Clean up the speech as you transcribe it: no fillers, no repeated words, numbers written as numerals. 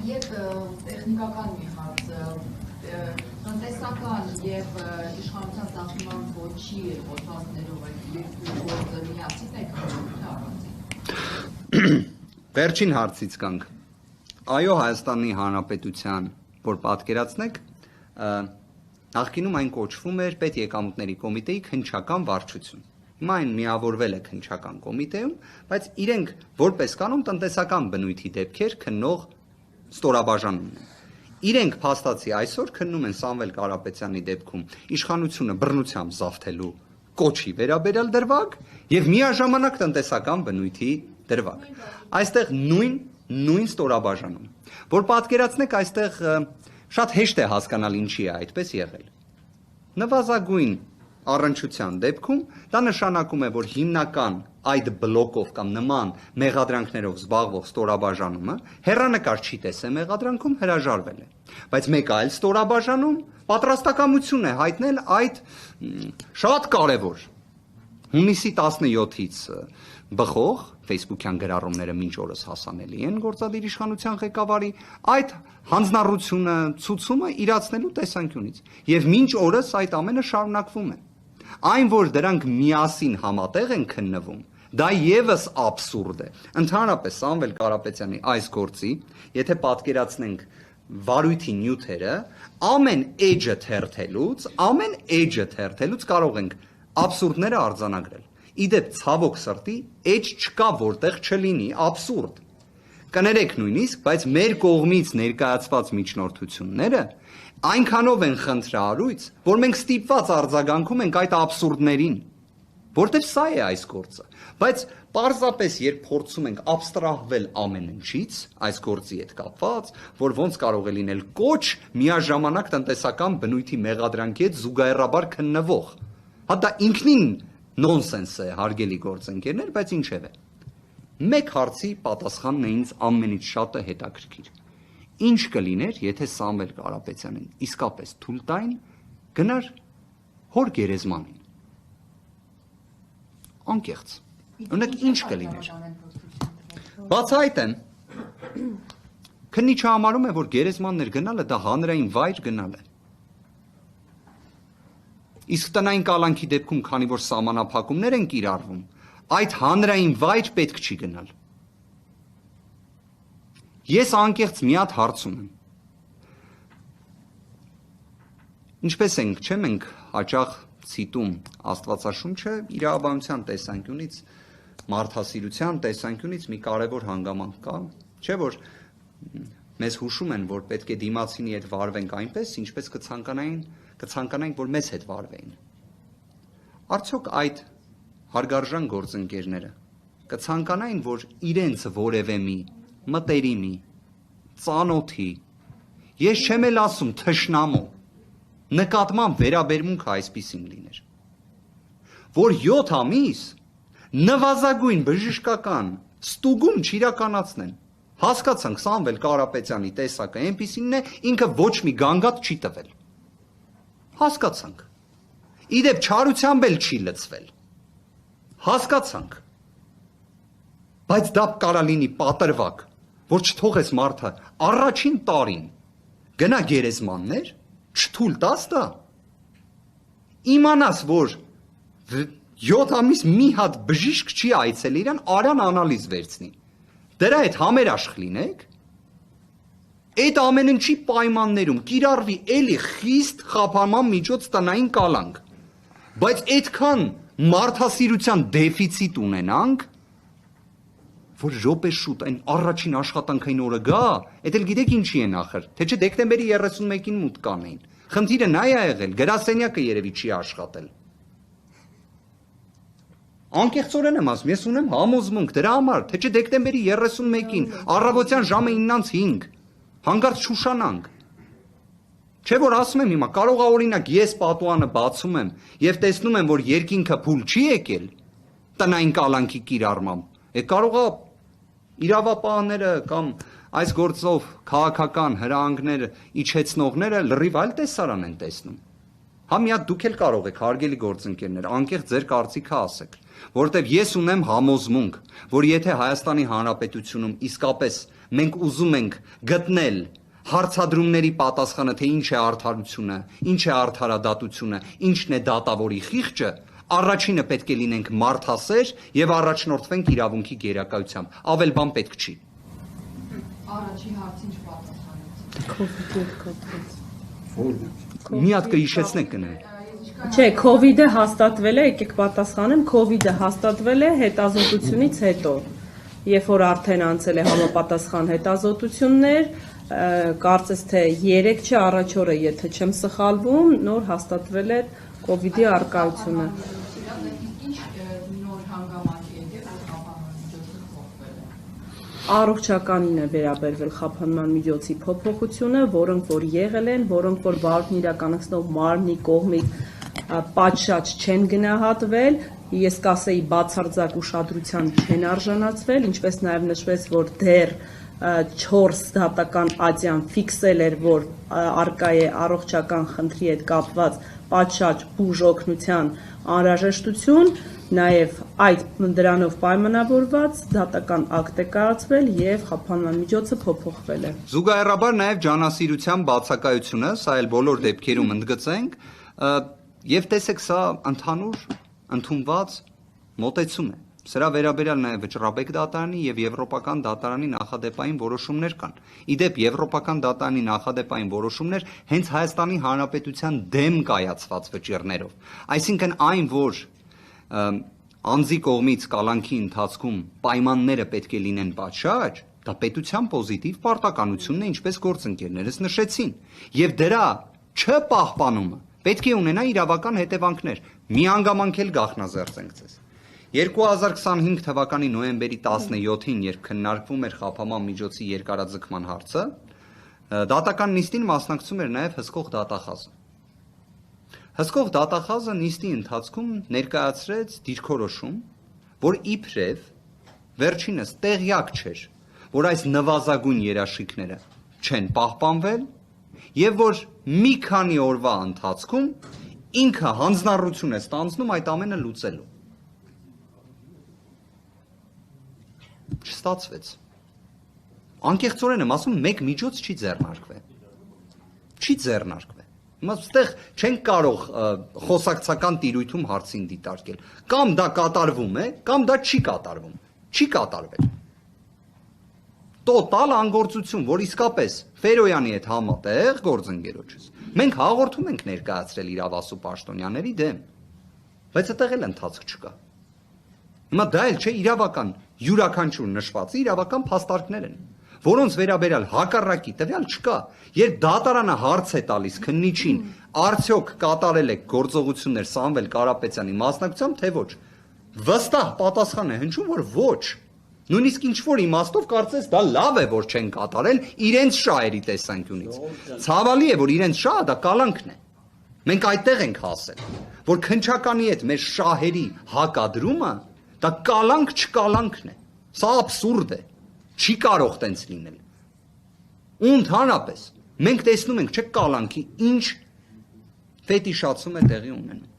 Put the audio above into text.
Եվ տեխնիկական մի հարց, տնտեսական և իշխանության ծախսման ոչի հոդվածներով այդ երկու գործը միասին եք առանձին։ Վերջին հարցից կանք։ Այո, Հայաստանի Հանրապետության, որ պատկերացնեք, նախկինում այն կոչվում էր պետեկամուտների կոմիտեի քննչական վարչություն։ Հիմա այն միավորվել է քննչական կոմիտեում, բայց իրենք որպես կանոն տնտեսական բնույթի դեպքեր քննող ստորաբաժանումն են։ Իրենք փաստացի այսօր քննում են Սամվել Կարապետյանի դեպքում իշխանությունը բռնությամբ զավթելու կոչի վերաբերյալ դրվագ եւ միաժամանակ տնտեսական բնույթի դրվագ։ Այստեղ նույն ստորաբաժանում, որ պատկերացնեք, այստեղ շատ հեշտ է հասկանալ ինչի է այդպես եղել։ Նվազագույն առնչության դեպքում դա նշանակում է, որ հիմնական այդ բլոկով կամ նման մեղադրանքներով զբաղվող ստորաբաժանումը հեռանկար չի տեսել մեղադրանքում, հրաժարվել է։ Բայց մեկ այլ ստորաբաժանում պատրաստակամություն է հայտնել այդ շատ կարևոր հունիսի 17-ից բխող Facebook-յան գրառումները մինչ օրս հասանելի են գործադիր իշխանության ղեկավարի այդ հանձնառությունը, ցուցումը իրացնելու տեսանկյունից։ Եվ մինչ օրս այդ ամենը շարունակվում է։ Այն, որ դրանք միասին համատեղ են քննվում, դա եւս աբսուրդ է։ Ընդհանրապես Սամվել Կարապետյանի այս գործի, եթե պատկերացնենք վարույթի նյութերը, ամեն էջը թերթելուց կարող ենք աբսուրդները արձանագրել։ Իդեպ ցավոք սրտի էջ չկա որտեղ չլինի աբսուրդ։ Կներեք նույնիսկ, բայց մեր կողմից ներկայացված միջնորդությունները այնքանով են խնդրահարույց, որ մենք ստիպված արձագանքում ենք այդ աբսուրդներին, որտեղ սա է այս գործը։ Բայց պարզապես երբ փորձում ենք աբստրահվել ամեն ինչից, այս գործի հետ կապված, որ ոնց կարող է լինել կոչ միաժամանակ տնտեսական բնույթի մեղադրանքի հետ զուգահեռաբար քննվող, հա դա ինքնին նոնսենս է, հարգելի գործընկերներ, բայց ինչևէ։ Մեկ հարցի պատասխանն է ինձ ամենից շատը հետաքրքիր։ Ինչ կլիներ, եթե Սամվել Կարապետյանին իսկապես թույլ տային գնար հոր գերեզմանին։ Անկեղծ։ Օրինակ ինչ կլիներ։ Բացահայտեմ։ Քննիչը համարում է, որ գերեզմաններ գնալը դա հանրային վայր գնալ է։ Իսկ տնային կալանքի դեպքում, քանի որ սահմանափակումներ են կիրառվում, այդ հանրային վայր պետք չի գնալ։ Ես անկեղծ մի հատ հարց ունեմ։ Ինչպես ենք, չէ՞ մենք հաճախ ցիտում Աստվածաշունչը իրավաբանության տեսանկյունից, մարդասիրության տեսանկյունից մի կարևոր հանգամանք կա, չէ՞ որ մեզ հուշում են, որ պետք է դիմացինի հետ վարվենք այնպես, ինչպես կցանկանայինք, որ մեզ հետ վարվեին։ Արդյոք այդ հարգարժան գործընկերները կցանկանային, որ իրենց որևէ մի մտերիմի, ծանոթի, ես չեմ էլ ասում թշնամու, նկատմամբ վերաբերմունքը այսպիսին լիներ, որ 7 ամիս նվազագույն բժշկական ստուգում չիրականացնեն, հասկացանք Սամվել Կարապետյանի տեսակը այնպիսինն է, ինքը ոչ մի գանգատ չի տվել, հասկացանք, իդեպ չարությամբ էլ չի լծվել, հասկացանք, բայց դա կարա լինի պատրվակ, որ չթողես մարդը առաջին տարին գնա գերեզմաններ, չթույլ տաս դա, իմանաս, որ 7 ամիս մի հատ բժիշկ չի այցել իրան, արան անալիզ վերցնի, դրա հետ համերաշխ լինեք, այդ ամեն ինչի պայմաններում կիրառվի էլի խիստ խափանման միջոց տնային կալանք, բայց այդքան մարդասիրության դեֆիցիտ ունենանք, որ րոպե շուտ այն առաջին աշխատանքային օրը գա, այդ էլ գիտեք ինչի է նախր, թե չէ դեկտեմբերի 31-ին մուտք կանեին, խնդիրը նա է եղել, գրասենյակը երևի չի աշխատել։ Անկեղծորեն եմ ասում, ես ունեմ համոզմունք դրա համար, թե չէ դեկտեմբերի 31-ին առավոտյան ժամը 9:05 հանկարծ շուշանանք։ Չէ որ ասում եմ հիմա, կարող է օրինակ ես պատուանը բացում եմ եւ տեսնում եմ, որ երկինքը փուլ չի եկել տնային կալանքի կիրառմամբ։ Կարող է իրավապահները կամ այս գործով քաղաքական հրահանգները իջեցնողները լրիվ այլ տեսարան են տեսնում։ Հա մի հատ դուք էլ կարող եք, հարգելի գործընկերներ, անկեղծ ձեր կարծիքը ասեք, որովհետև ես ունեմ համոզմունք, որ եթե Հայաստանի Հանրապետությունում իսկապես մենք ուզում ենք գտնել հարցադրումների պատասխանը, թե ինչ է արդարությունը, ինչ է արդարադատությունը, ինչն է դատավորի խիղճը, առաջինը պետք է լինենք մարդասեր եւ առաջնորդվենք իրավունքի գերակայությամբ։ Ավել բան պետք չի։ Առաջի հարցին չպատասխանեցիք։ COVID-ի կապված։ Մի հատ կհիշեցնեք կնե։ Չէ, COVID-ը հաստատվել է, եկեք պատասխանեմ, COVID-ը հաստատվել է հետազոտությունից հետո, երբ որ արդեն անցել է համապատասխան հետազոտություններ, կարծես թե 3 չէ, առաջ օրը, եթե չեմ սխալվում, նոր հաստատվել է COVID-ի առկայությունը։ Ինչ նոր հանգամանք եկել, որ խափանման միջոցը փոխվել է։ Առողջականին է վերաբերվել խափանման միջոցի փոփոխությունը, որոնք որ եղել են, որոնք որ վարորդն իրականացնող մարմնի կողմից պատշաճ չեն գնահատվել, ես կասեի բացարձակ ուշադրության չեն արժանացվել, ինչպես նաև նշվեց, որ դեռ 4 դատական ատյան ֆիքսել էր, որ արկա է առողջական խնդրի հետ կապված պատշաճ բուժօգնության անհրաժեշտություն, նաև այդ դրանով պայմանավորված դատական ակտ է կայացվել եւ խափանման միջոցը փոփոխվել է։ Զուգահեռաբար նաև ջանասիրության բացակայությունը, սա էլ բոլոր դեպքերում ընդգծենք, եւ տեսեք, սա ընդհանուր ընդունված մոտեցում է։ Սրա վերաբերյալ նաև Վճռաբեկ դատարանի եւ Եվրոպական դատարանի նախադեպային որոշումներ կան։ Իդեպ Եվրոպական դատարանի նախադեպային որոշումներ հենց Հայաստանի Հանրապետության դեմ կայացված վճիռներով։ Այսինքն այն, որ անձի կողմից կալանքի ընթացքում պայմանները պետք է լինեն պատշաճ, դա պետության պոզիտիվ պարտականությունն է, ինչպես գործընկերներս նշեցին, եւ դրա չպահպանումը պետք է ունենա իրավական հետևանքներ։ Մի հանգամանք էլ գաղտնազերծենք ձեզ։ 2025 թվականի նոյեմբերի 17-ին, երբ քննարկվում էր խափանման միջոցի երկարաձգման հարցը, դատական նիստին մասնակցում էր նաև հսկող դատախազը։ Հսկող դատախազը նիստի ընթացքում ներկայացրեց դիրքորոշում, որ իբրև վերջինս տեղյակ չէր, որ այս նվազագույն երաշխիքները չեն պահպանվել եւ որ մի քանի օրվա ընթացքում ինքը հանձնառություն է ստանձնում այդ ամենը լուծելու։ Չստացվեց։ Անկեղծորեն եմ ասում, մեկ միջոց չի ձեռնարկվել։ Չի ձեռնարկվել։ Հիմա այստեղ չենք կարող խոսակցական տիրույթում հարցին դիտարկել։ Կամ դա կատարվում է, կամ դա չի կատարվում։ Չի կատարվել։ Տոտալ անգործություն, որ իսկապես Ֆերոյանի հետ համատեղ գործընկերոջս։ Մենք հաղորդում ենք ներկայացրել իրավասու պաշտոնյաների դեմ, բայց այդտեղ էլ ընթացք չկա։ Հիմա դա էլ չէ իրավական յուրաքանչյուր նշվածի իրավական փաստարկներ են, որոնց վերաբերյալ հակառակի տվյալ չկա։ Երբ դատարանը հարց է տալիս քննիչին, արդյոք կատարել եք գործողություններ Սամվել Կարապետյանի մասնակցությամբ, թե ոչ, վստահ պատասխան է հնչում, որ ոչ։ Նույնիսկ ինչ որ իմաստով կարծես դա լավ է, որ չեն կատարել իրենց շահերի տեսանկյունից։ Ցավալի է, որ իրենց շահը դա կալանքն է։ Մենք այդտեղ ենք հասել, որ քննչականի հետ մեր շահերի հակադրումը դա կալանք չկալանքն է։ Սա աբսուրդ է։ Չի կարող տենց լինել։ Ու ընդհանրապես մենք տեսնում ենք, չէ՞ կալանքի ինչ ֆետիշացում է տեղի ունենում։